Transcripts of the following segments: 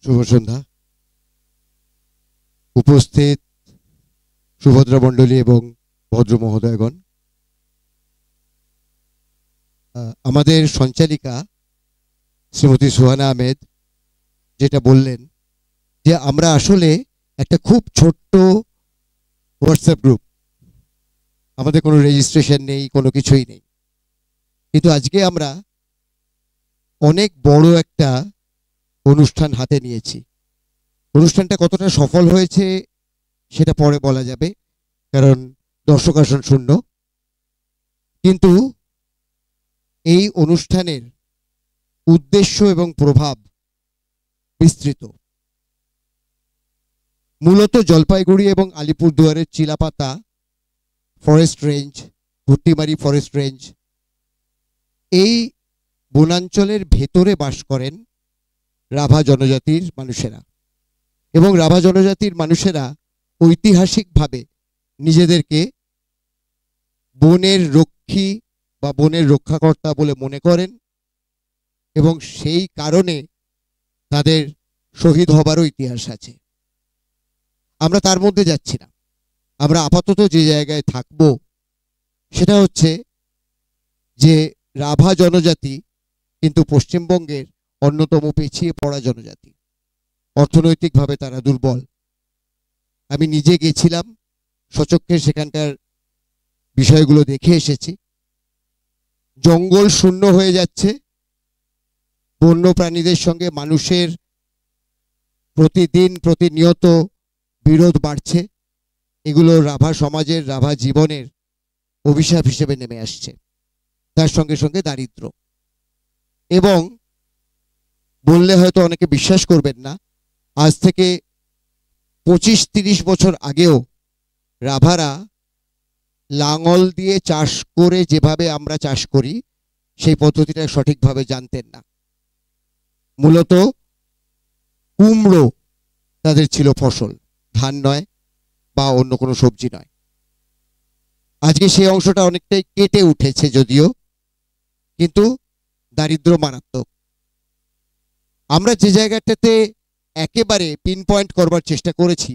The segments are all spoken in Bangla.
শুভ সন্ধ্যা। উপস্থিত সুভদ্রা মণ্ডলী এবং ভদ্র মহোদয়গণ, আমাদের সঞ্চালিকা শ্রীমতী সুহানা আহমেদ যেটা বললেন যে আমরা আসলে একটা খুব ছোট্ট হোয়াটসঅ্যাপ গ্রুপ, আমাদের কোনো রেজিস্ট্রেশন নেই, কোনো কিছুই নেই, কিন্তু আজকে আমরা অনেক বড় একটা অনুষ্ঠান হাতে নিয়েছি। অনুষ্ঠানটা কতটা সফল হয়েছে সেটা পরে বলা যাবে, কারণ দর্শক আসন শূন্য। কিন্তু এই অনুষ্ঠানের উদ্দেশ্য এবং প্রভাব বিস্তৃত। মূলত জলপাইগুড়ি এবং আলিপুরদুয়ারের Chilapata forest range, Bhuttimari forest range, এই বনাঞ্চলের ভেতরে বাস করেন রাভা জনজাতির মানুষেরা, এবং রাভা জনজাতির মানুষেরা ঐতিহাসিকভাবে নিজেদেরকে বনের রক্ষী বা বনের রক্ষাকর্তা বলে মনে করেন, এবং সেই কারণে তাদের শহীদ হবারও ইতিহাস আছে। আমরা তার মধ্যে যাচ্ছি না। আমরা আপাতত যে জায়গায় থাকব সেটা হচ্ছে যে রাভা জনজাতি কিন্তু পশ্চিমবঙ্গের অন্যতম পিছিয়ে পড়া জনজাতি। অর্থনৈতিকভাবে তারা দুর্বল। আমি নিজে গেছিলাম, সচক্ষে সেখানকার বিষয়গুলো দেখে এসেছি। জঙ্গল শূন্য হয়ে যাচ্ছে, বন্য প্রাণীদের সঙ্গে মানুষের প্রতিদিন প্রতিনিয়ত বিরোধ বাড়ছে। এগুলো রাভা সমাজের, রাভা জীবনের অভিশাপ হিসেবে নেমে আসছে। তার সঙ্গে সঙ্গে দারিদ্র্য, এবং বললে হয়তো অনেকে বিশ্বাস করবেন না, আজ থেকে 25-30 বছর আগেও রাভারা লাঙল দিয়ে চাষ করে যেভাবে আমরা চাষ করি সেই পদ্ধতিটা সঠিকভাবে জানতেন না। মূলত কুমড়ো তাদের ছিল ফসল, ধান নয় বা অন্য কোনো সবজি নয়। আজকে সেই অংশটা অনেকটাই কেটে উঠেছে যদিও, কিন্তু দারিদ্র্য মারাত্মক। আমরা যে জায়গাটাতে একেবারে পিন পয়েন্ট করবার চেষ্টা করেছি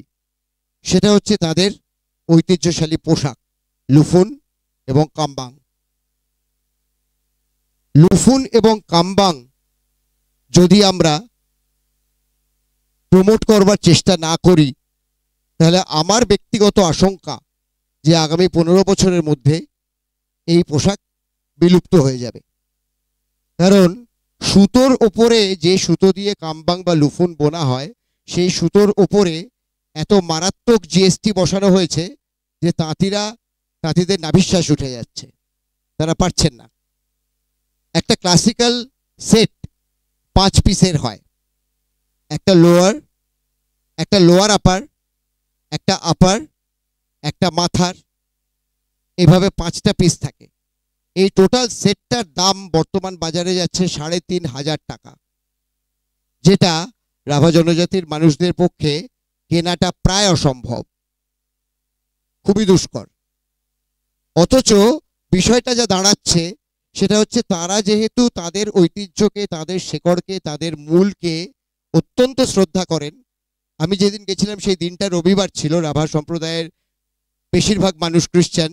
সেটা হচ্ছে তাদের ঐতিহ্যশালী পোশাক, লুফুন এবং কামবাং। লুফুন এবং কামবাং যদি আমরা প্রমোট করবার চেষ্টা না করি, তাহলে আমার ব্যক্তিগত আশঙ্কা যে আগামী 15 বছরের মধ্যে এই পোশাক বিলুপ্ত হয়ে যাবে। কারণ সুতোর ওপরে, যে সুতো দিয়ে কামবাং বা লুফুন বোনা হয়, সেই সুতোর ওপরে এত মারাত্মক জিএসটি বসানো হয়েছে যে তাঁতিদের নাভিশ্বাস উঠে যাচ্ছে, তারা পারছেন না। একটা ক্লাসিক্যাল সেট 5 পিসের হয়, একটা লোয়ার আপার, একটা আপার, একটা মাথার, এভাবে 5টা পিস থাকে। এই টোটাল সেটটার দাম বর্তমান বাজারে যাচ্ছে 3,500 টাকা, যেটা রাভা জনজাতির মানুষদের পক্ষে কেনাটা প্রায় অসম্ভব, খুবই দুষ্কর। অথচ বিষয়টা যা দাঁড়াচ্ছে সেটা হচ্ছে তারা যেহেতু তাদের ঐতিহ্যকে, তাদের শেকড়কে, তাদের মূলকে অত্যন্ত শ্রদ্ধা করেন। আমি যেদিন গেছিলাম সেই দিনটা রবিবার ছিল। রাভা সম্প্রদায়ের বেশিরভাগ মানুষ খ্রিস্টান।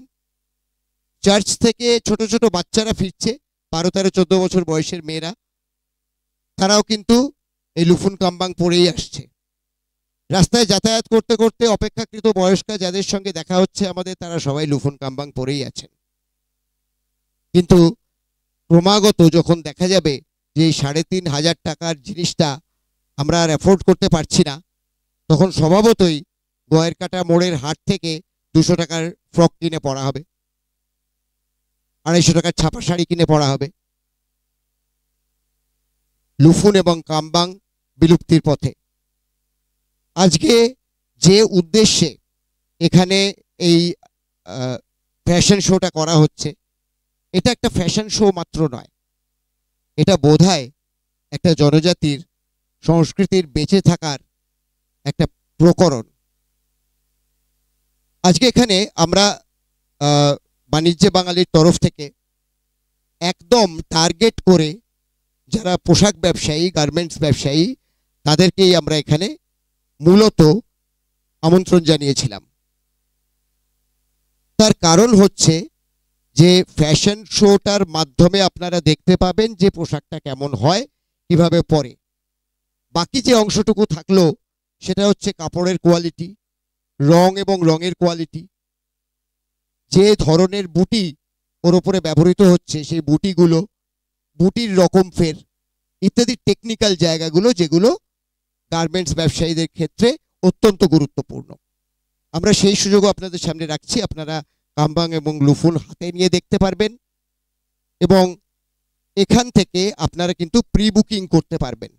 চার্চ থেকে ছোট ছোট বাচ্চারা ফিরছে, 12-13-14 বছর বয়সের মেয়েরা, তারাও কিন্তু এই লুফুন কামবাং পরেই আসছে। রাস্তায় যাতায়াত করতে করতে অপেক্ষাকৃত বয়স্কা যাদের সঙ্গে দেখা হচ্ছে আমাদের, তারা সবাই লুফুন কামবাং পরেই আছেন। কিন্তু ক্রমাগত যখন দেখা যাবে যে এই 3,500 টাকার জিনিসটা আমরা আর অ্যাফোর্ড করতে পারছি না, তখন স্বভাবতই গয়ের কাটা মোড়ের হাট থেকে 200 টাকার ফ্রক কিনে পরা হবে, 250 টাকার ছাপা শাড়ি কিনে পরা হবে। লুফুন এবং কামবাং বিলুপ্তির পথে। আজকে যে উদ্দেশ্যে এখানে এই ফ্যাশন শোটা করা হচ্ছে, এটা একটা ফ্যাশন শো মাত্র নয়, এটা বোধহয় একটা জনজাতির সংস্কৃতির বেঁচে থাকার একটা প্রকরণ। আজকে এখানে আমরা বাণিজ্য বাঙালির তরফ থেকে একদম টার্গেট করে যারা পোশাক ব্যবসায়ী, গার্মেন্টস ব্যবসায়ী, তাদেরকেই আমরা এখানে মূলত আমন্ত্রণ জানিয়েছিলাম। তার কারণ হচ্ছে যে ফ্যাশন শোটার মাধ্যমে আপনারা দেখতে পাবেন যে পোশাকটা কেমন হয়, কিভাবে পরে। বাকি যে অংশটুকু থাকলো সেটা হচ্ছে কাপড়ের কোয়ালিটি, রং এবং রঙের কোয়ালিটি, যে ধরনের বুটি ওর উপরে ব্যবহৃত হচ্ছে সেই বুটিগুলো, বুটির রকম ফের ইত্যাদি টেকনিক্যাল জায়গাগুলো যেগুলো গার্মেন্টস ব্যবসায়ীদের ক্ষেত্রে অত্যন্ত গুরুত্বপূর্ণ। আমরা সেই সুযোগও আপনাদের সামনে রাখছি। আপনারা কামবাং এবং লুফুন হাতে নিয়ে দেখতে পারবেন এবং এখান থেকে আপনারা কিন্তু প্রি বুকিং করতে পারবেন।